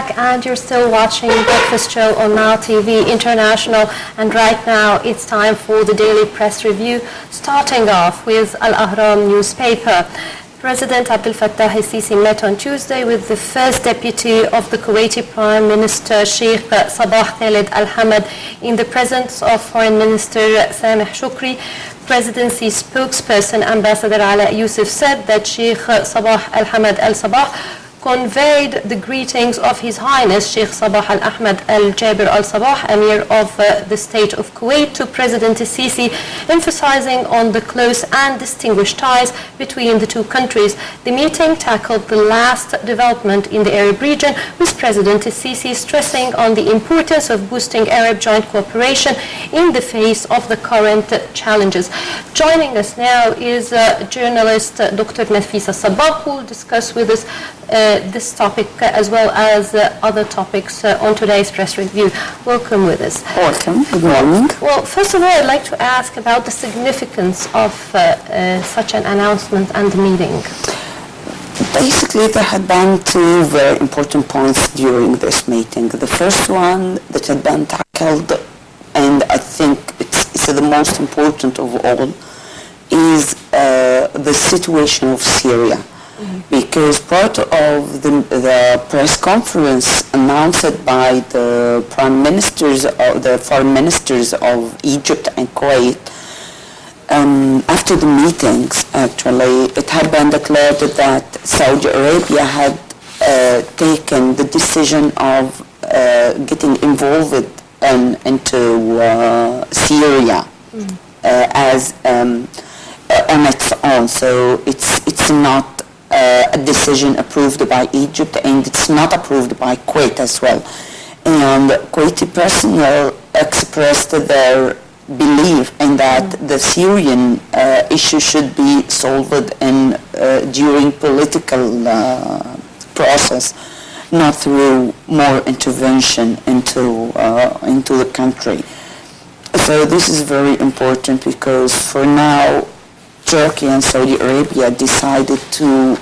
back, and you're still watching Breakfast Show on Nile TV International. And right now it's time for the daily press review, starting off with Al Ahram newspaper. President Abdel Fattah El Sisi met on Tuesday with the first deputy of the Kuwaiti Prime Minister Sheikh Sabah Khalid Al Hamad in the presence of Foreign Minister Sameh Shukri. Presidency spokesperson Ambassador Ala Yusuf said that Sheikh Sabah Al Hamad Al Sabagh conveyed the greetings of His Highness Sheikh Sabah Al Ahmad Al Jabir Al Sabagh, Emir of the State of Kuwait, to President Sisi, emphasizing on the close and distinguished ties between the two countries. The meeting tackled the last development in the Arab region, with President Sisi stressing on the importance of boosting Arab joint cooperation in the face of the current challenges. Joining us now is journalist Dr Nafisa El Sabagh, who will discuss with us this topic as well as other topics on today's press review. Welcome with us. Welcome. Good morning. Well, first of all, I'd like to ask about the significance of such an announcement and meeting. Basically, there had been two very important points during this meeting. The first one that had been tackled, and I think it's the most important of all, is the situation of Syria. Because part of the press conference announced by the prime ministers or the foreign ministers of Egypt and Kuwait, after the meetings, actually, it had been declared that Saudi Arabia had taken the decision of getting involved into Syria as on its own. So it's not a decision approved by Egypt, and it's not approved by Kuwait as well. And Kuwaiti personnel expressed their belief in that the Syrian issue should be solved during political process, not through more intervention into the country. So this is very important, because for now Turkey and Saudi Arabia decided to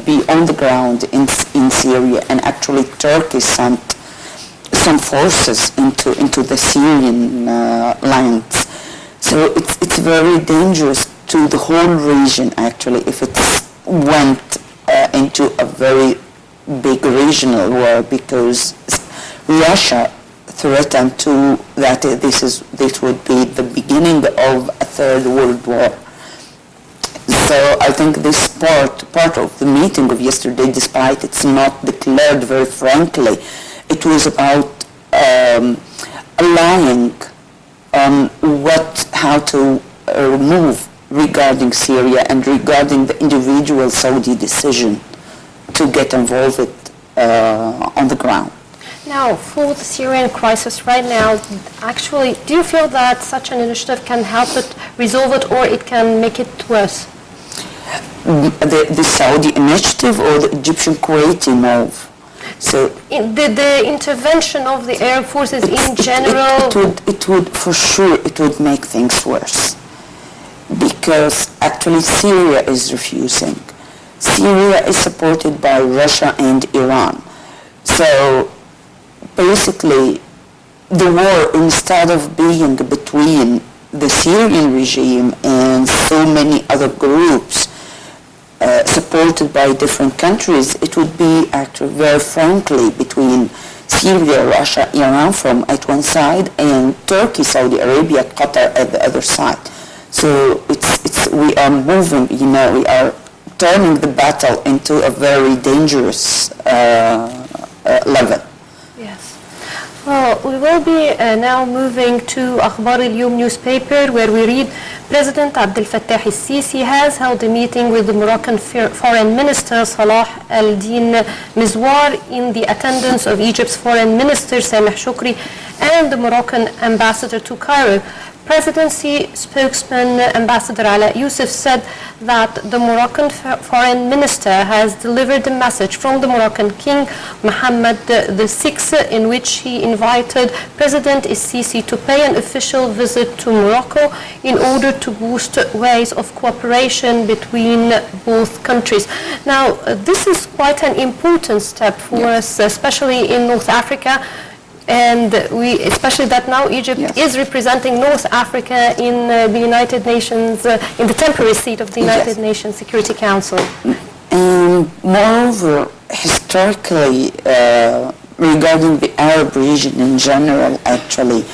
be on the ground in Syria, and actually Turkey sent some forces into the Syrian lands. So it's very dangerous to the whole region, actually, if it went into a very big regional war, because Russia threatened that this would be the beginning of a third world war. So I think this part of the meeting of yesterday, despite it's not declared very frankly, it was about aligning on how to move regarding Syria and regarding the individual Saudi decision to get involved on the ground. Now, for the Syrian crisis right now, actually, do you feel that such an initiative can help it resolve it, or it can make it worse? The Saudi initiative or the Egyptian Kuwaiti move? So the intervention of the Arab forces in general? It would for sure, it would make things worse, because actually Syria is refusing. Syria is supported by Russia and Iran. So basically, the war, instead of being between the Syrian regime and so many other groups supported by different countries, it would be actually very frankly between Syria, Russia, Iran from at one side, and Turkey, Saudi Arabia, Qatar at the other side. So we are moving, we are turning the battle into a very dangerous level. Well, we will be now moving to Akhbar al-Yawm newspaper, where we read President Abdel Fattah El Sisi has held a meeting with the Moroccan Foreign Minister Salah al-Din Mizwar in the attendance of Egypt's Foreign Minister Sameh Shukri and the Moroccan Ambassador to Cairo. Presidency spokesman Ambassador Ala Youssef said that the Moroccan foreign minister has delivered a message from the Moroccan King Mohammed VI in which he invited President Sisi to pay an official visit to Morocco in order to boost ways of cooperation between both countries. Now, this is quite an important step for us, especially in North Africa. And especially that now Egypt is representing North Africa in the United Nations, in the temporary seat of the United Nations Security Council. And moreover, historically, regarding the Arab region in general, actually,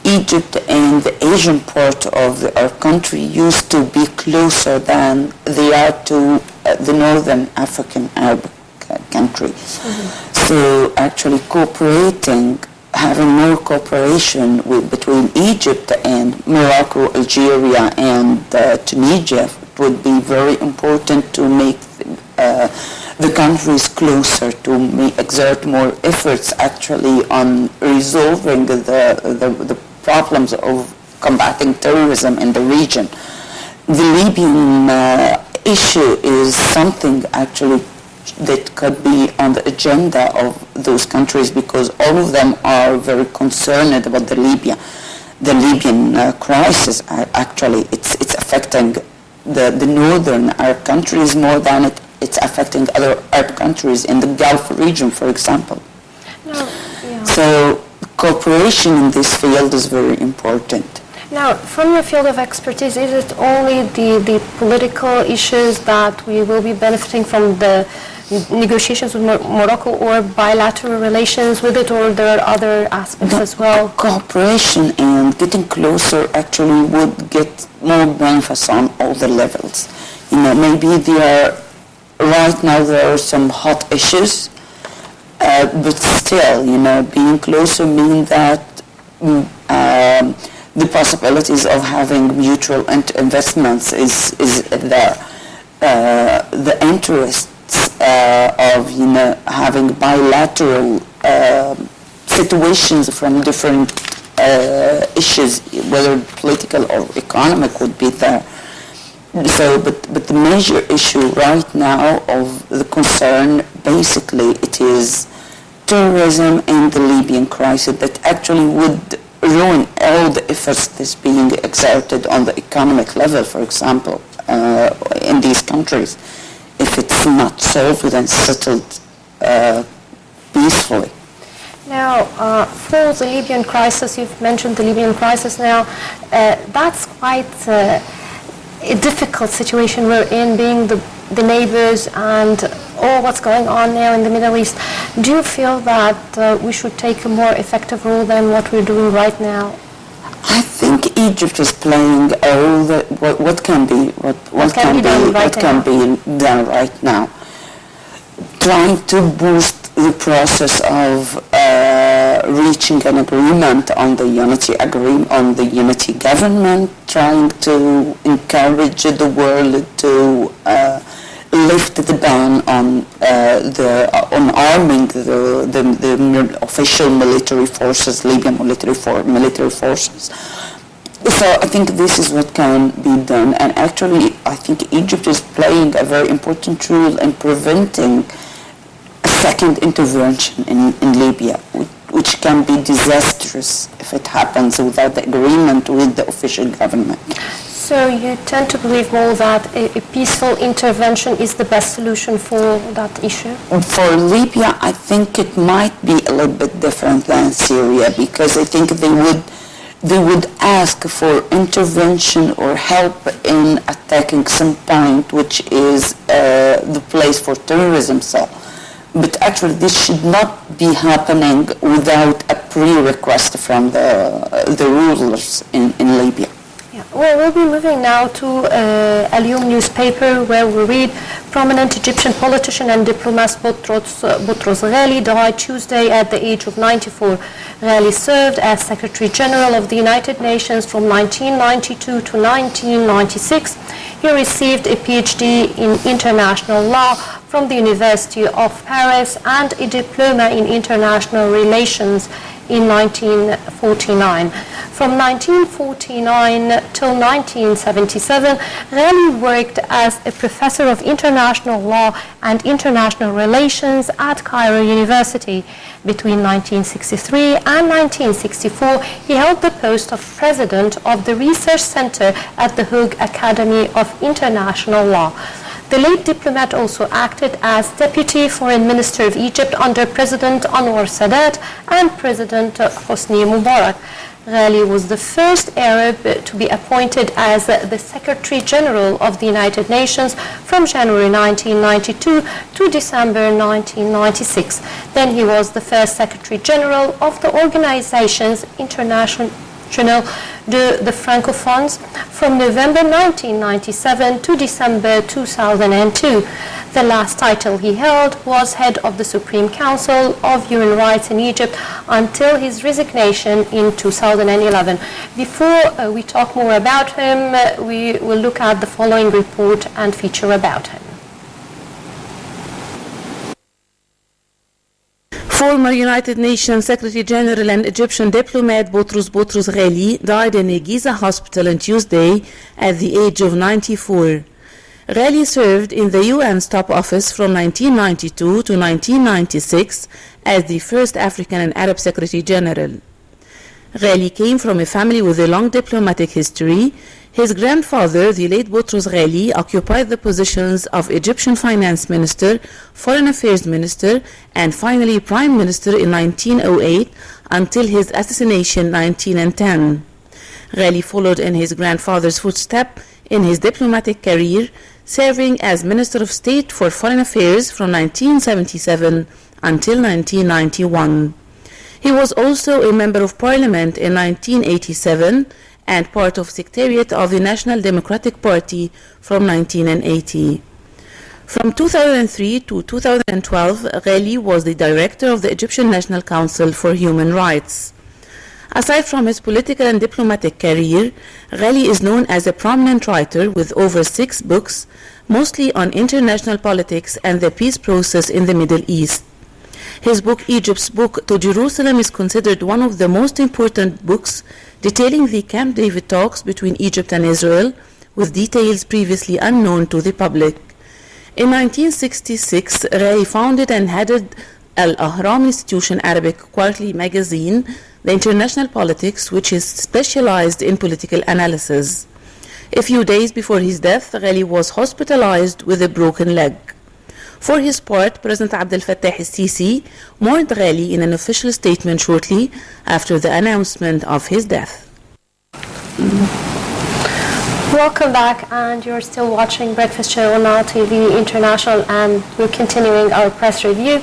Egypt and the Asian part of our country used to be closer than they are to the Northern African Arab country. So actually cooperating, having more cooperation between Egypt and Morocco, Algeria, and Tunisia would be very important to make the countries closer, to exert more efforts actually on resolving the problems of combating terrorism in the region. The Libyan issue is something actually that could be on the agenda of those countries because all of them are very concerned about the Libyan crisis. Actually, it's affecting the northern Arab countries more than it's affecting other Arab countries in the Gulf region, for example. So cooperation in this field is very important. Now, from your field of expertise, is it only the political issues that we will be benefiting from the negotiations with Morocco or bilateral relations with it, or there are other aspects as well? Cooperation and getting closer actually would get more emphasis on all the levels. Maybe right now there are some hot issues, but still, being closer means that the possibilities of having mutual investments is there. The interests of having bilateral situations from different issues, whether political or economic, would be there. So, but the major issue right now of the concern, basically, it is terrorism and the Libyan crisis that actually would ruin all the efforts that's being exerted on the economic level, for example, in these countries, if it's not solved and settled peacefully. Now, for the Libyan crisis, you've mentioned the Libyan crisis now, that's quite a difficult situation we're in, being the neighbors and all what's going on now in the Middle East. Do you feel that we should take a more effective role than what we're doing right now? I think Egypt is playing a role that what can be done right now. Trying to boost the process of reaching an agreement on the unity government, trying to encourage the world to lift the ban on arming the official military forces, Libyan military forces. So I think this is what can be done, and actually I think Egypt is playing a very important role in preventing a second intervention in Libya, which can be disastrous if it happens without the agreement with the official government. So you tend to believe more that a peaceful intervention is the best solution for that issue? For Libya, I think it might be a little bit different than Syria, because I think they would ask for intervention or help in attacking some point which is the place for terrorism cell. But actually this should not be happening without a pre-request from the rulers in Libya. Yeah. Well, we'll be moving now to Al-Yom newspaper, where we read prominent Egyptian politician and diplomat Boutros Ghali died Tuesday at the age of 94. Ghali served as Secretary General of the United Nations from 1992 to 1996. He received a PhD in international law from the University of Paris and a diploma in international relations in 1949. From 1949 till 1977, Ghali worked as a professor of international law and international relations at Cairo University. Between 1963 and 1964, he held the post of president of the research center at the Hague Academy of International Law. The late diplomat also acted as Deputy Foreign Minister of Egypt under President Anwar Sadat and President Hosni Mubarak. Ghali was the first Arab to be appointed as the Secretary General of the United Nations from January 1992 to December 1996. Then he was the first Secretary General of the organization's International the Francophones from November 1997 to December 2002. The last title he held was head of the Supreme Council of Human Rights in Egypt until his resignation in 2011. Before we talk more about him, we will look at the following report and feature about him. Former United Nations Secretary General and Egyptian diplomat Boutros Ghali died in a Giza hospital on Tuesday at the age of 94. Ghali served in the UN's top office from 1992 to 1996 as the first African and Arab Secretary General. Ghali came from a family with a long diplomatic history. His grandfather, the late Boutros Ghali, occupied the positions of Egyptian Finance Minister, Foreign Affairs Minister, and finally Prime Minister in 1908 until his assassination in 1910. Ghali followed in his grandfather's footsteps in his diplomatic career, serving as Minister of State for Foreign Affairs from 1977 until 1991. He was also a Member of Parliament in 1987 and part of Secretariat of the National Democratic Party from 1980. From 2003 to 2012, Ghali was the director of the Egyptian National Council for Human Rights. Aside from his political and diplomatic career, Ghali is known as a prominent writer with over 6 books, mostly on international politics and the peace process in the Middle East. His book, Egypt's Book to Jerusalem, is considered one of the most important books detailing the Camp David talks between Egypt and Israel, with details previously unknown to the public. In 1966, Ghali founded and headed Al-Ahram Institution Arabic Quarterly magazine, the international politics, which is specialized in political analysis. A few days before his death, Ghali was hospitalized with a broken leg. For his part, President Abdel Fattah el-Sisi mourned Ghali in an official statement shortly after the announcement of his death. Welcome back, and you're still watching Breakfast Show on Nile TV International, and we're continuing our press review.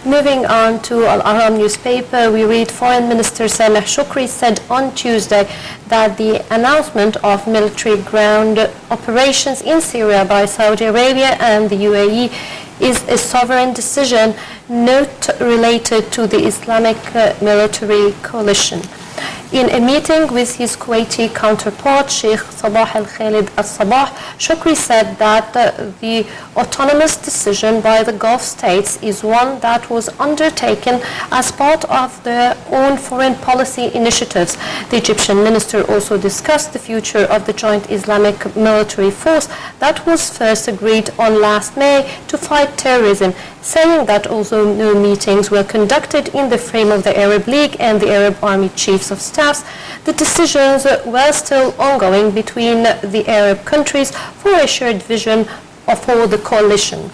Moving on to Al-Ahram newspaper, we read Foreign Minister Sameh Shoukry said on Tuesday that the announcement of military ground operations in Syria by Saudi Arabia and the UAE is a sovereign decision not related to the Islamic military coalition. In a meeting with his Kuwaiti counterpart, Sheikh Sabah Al Sabagh, Shoukry said that the autonomous decision by the Gulf states is one that was undertaken as part of their own foreign policy initiatives. The Egyptian minister also discussed the future of the joint Islamic military force that was first agreed on last May to fight terrorism, saying that although no meetings were conducted in the frame of the Arab League and the Arab Army Chiefs of Staffs, the decisions were still ongoing between the Arab countries for a shared vision for the coalition.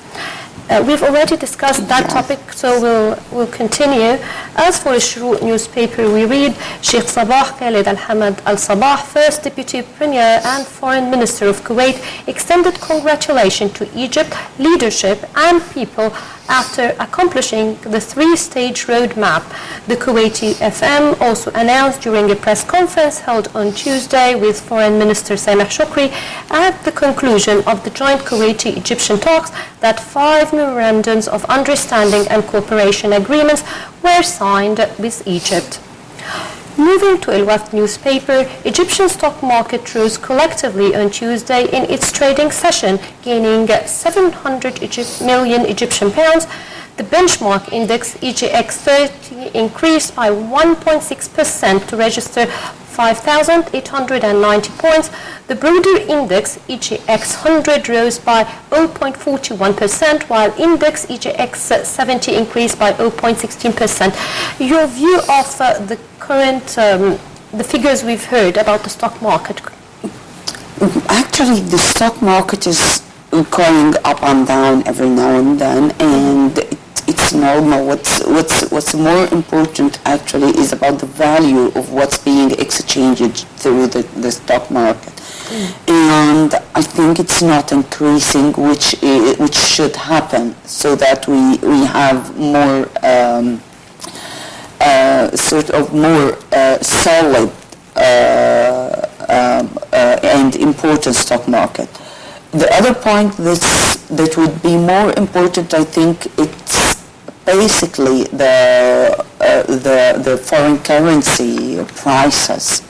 We've already discussed that topic, so we'll continue. As for the Shroq newspaper, we read Sheikh Sabah Khalid Al-Hamad Al Sabagh, first Deputy Premier and Foreign Minister of Kuwait, extended congratulations to Egypt, leadership and people after accomplishing the 3-stage roadmap. The Kuwaiti FM also announced during a press conference held on Tuesday with Foreign Minister Sameh Shoukry at the conclusion of the joint Kuwaiti-Egyptian talks that 5 memorandums of understanding and cooperation agreements were signed with Egypt. Moving to El Wafd newspaper, Egyptian stock market rose collectively on Tuesday in its trading session, gaining 700 million Egyptian pounds. The benchmark index EGX 30 increased by 1.6% to register 5,890 points. The broader index, EGX 100, rose by 0.41%, while index EGX 70 increased by 0.16%. Your view of the current, the figures we've heard about the stock market? Actually, the stock market is going up and down every now and then, and it's normal. What's more important actually is about the value of what's being exchanged through the stock market. And I think it's not increasing, which should happen, so that we have more sort of more solid and important stock market. The other point that would be more important, I think, it's basically the foreign currency prices.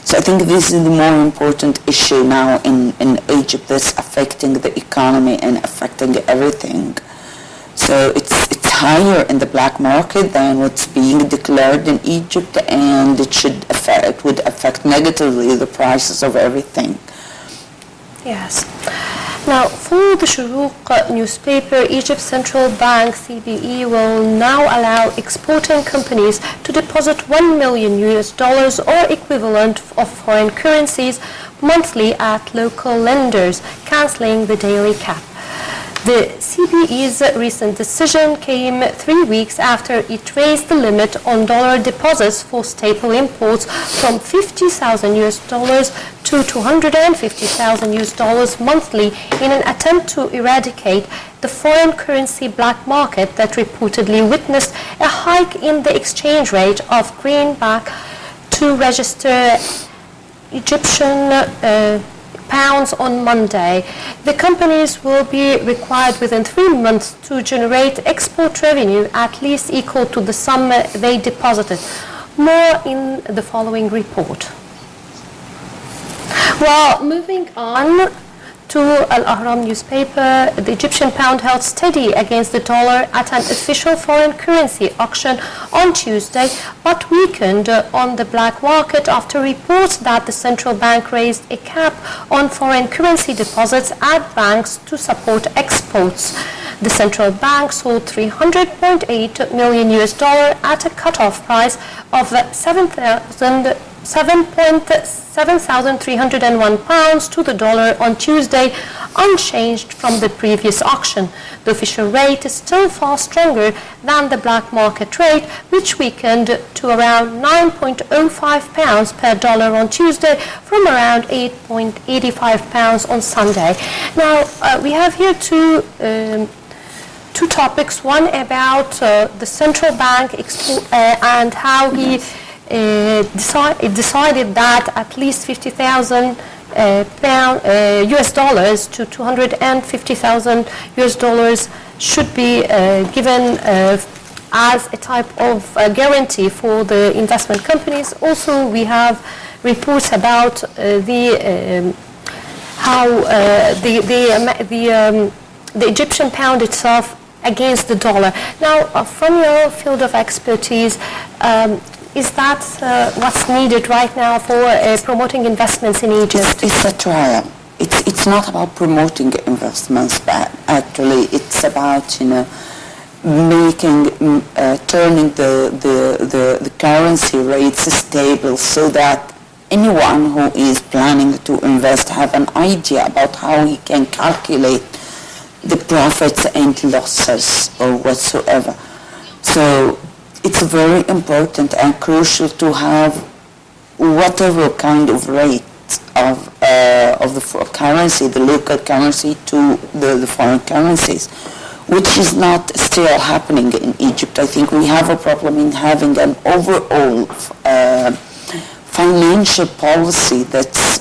So I think this is the more important issue now in Egypt that's affecting the economy and affecting everything. So it's higher in the black market than what's being declared in Egypt, and it would affect negatively the prices of everything. Yes. Now, for the Shuruq newspaper, Egypt's central bank, CBE, will now allow exporting companies to deposit $1 million or equivalent of foreign currencies monthly at local lenders, cancelling the daily cap. The CBE's recent decision came 3 weeks after it raised the limit on dollar deposits for staple imports from $50,000 to $250,000 monthly in an attempt to eradicate the foreign currency black market that reportedly witnessed a hike in the exchange rate of greenback to register Egyptian pounds on Monday. The companies will be required within 3 months to generate export revenue at least equal to the sum they deposited. More in the following report. Well, moving on to Al Ahram newspaper, the Egyptian pound held steady against the dollar at an official foreign currency auction on Tuesday, but weakened on the black market after reports that the central bank raised a cap on foreign currency deposits at banks to support exports. The central bank sold $300.8 million at a cutoff price of £7,301 to the dollar on Tuesday, unchanged from the previous auction. The official rate is still far stronger than the black market rate, which weakened to around £9.05 per dollar on Tuesday from around £8.85 on Sunday. Now, we have here two topics. One about the central bank and how he decided that at least $50,000 US dollars to $250,000 should be given as a type of guarantee for the investment companies. Also, we have reports about how the Egyptian pound itself against the dollar. Now, from your field of expertise, is that what's needed right now for promoting investments in Egypt? It's a trial. It's not about promoting investments, but actually it's about turning the currency rates stable, so that anyone who is planning to invest have an idea about how he can calculate the profits and losses or whatsoever. So it's very important and crucial to have whatever kind of rate of the currency, the local currency, to the foreign currencies, which is not still happening in Egypt. I think we have a problem in having an overall financial policy that's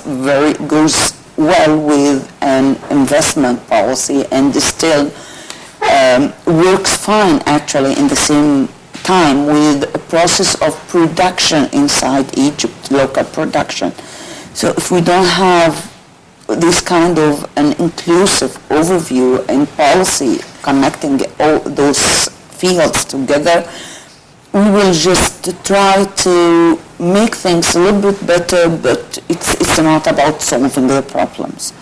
goes well with an investment policy, and still works fine actually in the same time with a process of production inside Egypt, local production. So if we don't have this kind of an inclusive overview and policy connecting all those fields together, we will just try to make things a little bit better, but it's not about solving the problems.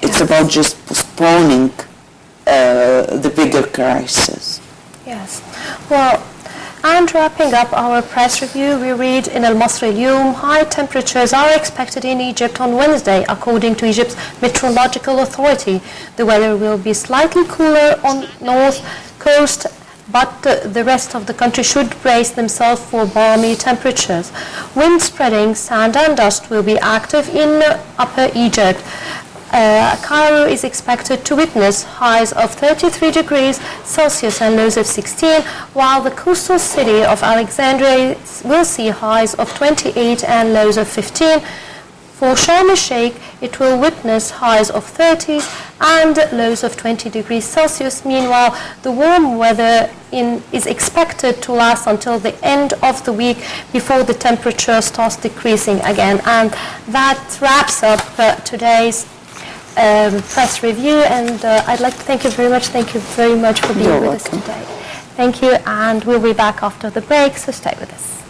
It's about just postponing the bigger crisis. Yes. Well, and wrapping up our press review, we read in Al Masri Al-Yawm, high temperatures are expected in Egypt on Wednesday, according to Egypt's meteorological authority. The weather will be slightly cooler on north coast, but the rest of the country should brace themselves for balmy temperatures. Wind spreading sand and dust will be active in Upper Egypt. Cairo is expected to witness highs of 33 degrees Celsius and lows of 16, while the coastal city of Alexandria will see highs of 28 and lows of 15. For Sharm el-Sheikh, it will witness highs of 30 and lows of 20 degrees Celsius. Meanwhile, the warm weather is expected to last until the end of the week before the temperature starts decreasing again. And that wraps up today's press review, and I'd like to thank you very much. Thank you very much for being with us today. Thank you, and we'll be back after the break, so stay with us.